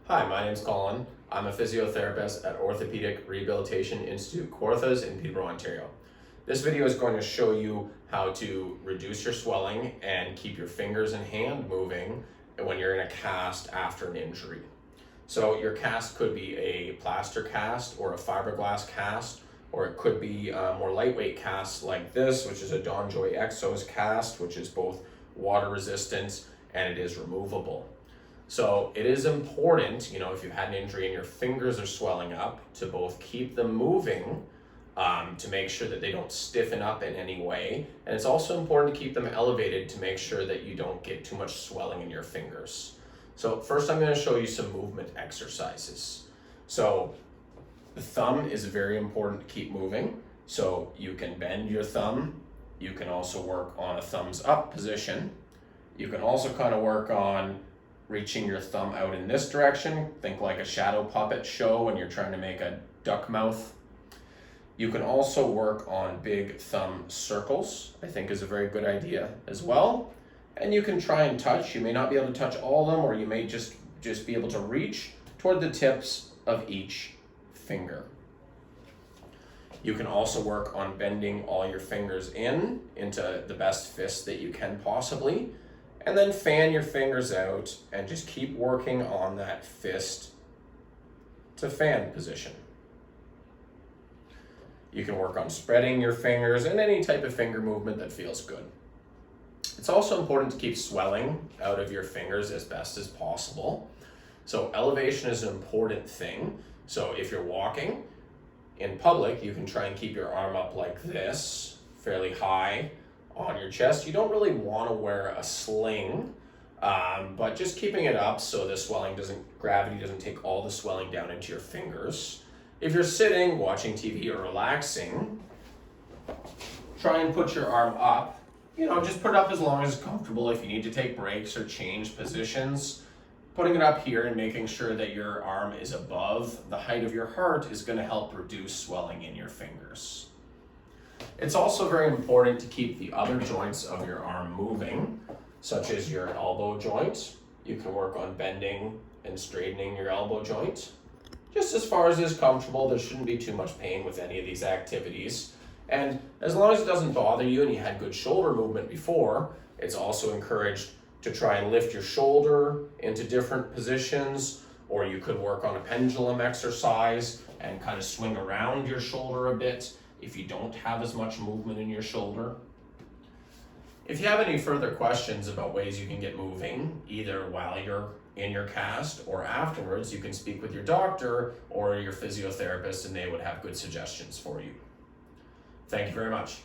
Hi, my name's Colin. I'm a physiotherapist at Orthopedic Rehabilitation Institute Kawarthas in Peterborough, Ontario. This video is going to show you how to reduce your swelling and keep your fingers and hand moving when you're in a cast after an injury. So your cast could be a plaster cast or a fiberglass cast, or it could be more lightweight casts like this, which is a DonJoy Exos cast, which is both water resistant and it is removable. So it is important, if you've had an injury and your fingers are swelling up, to both keep them moving to make sure that they don't stiffen up in any way. And it's also important to keep them elevated to make sure that you don't get too much swelling in your fingers. So first I'm going to show you some movement exercises. So the thumb is very important to keep moving. So you can bend your thumb. You can also work on a thumbs up position. You can also kind of work on reaching your thumb out in this direction. Think like a shadow puppet show when you're trying to make a duck mouth. You can also work on big thumb circles, I think is a very good idea as well. And you can try and touch. You may not be able to touch all of them, or you may just be able to reach toward the tips of each finger. You can also work on bending all your fingers into the best fist that you can possibly. And then fan your fingers out and just keep working on that fist to fan position. You can work on spreading your fingers and any type of finger movement that feels good. It's also important to keep swelling out of your fingers as best as possible. So elevation is an important thing. So if you're walking in public, you can try and keep your arm up like this, fairly high on your chest. You don't really want to wear a sling, but just keeping it up so the gravity doesn't take all the swelling down into your fingers. If you're sitting, watching TV, or relaxing, try and put your arm up. Just put it up as long as it's comfortable. If you need to take breaks or change positions, putting it up here and making sure that your arm is above the height of your heart is going to help reduce swelling in your fingers. It's also very important to keep the other joints of your arm moving, such as your elbow joint. You can work on bending and straightening your elbow joint. Just as far as is comfortable, there shouldn't be too much pain with any of these activities. And as long as it doesn't bother you and you had good shoulder movement before, it's also encouraged to try and lift your shoulder into different positions, or you could work on a pendulum exercise and kind of swing around your shoulder a bit if you don't have as much movement in your shoulder. If you have any further questions about ways you can get moving, either while you're in your cast or afterwards, you can speak with your doctor or your physiotherapist and they would have good suggestions for you. Thank you very much.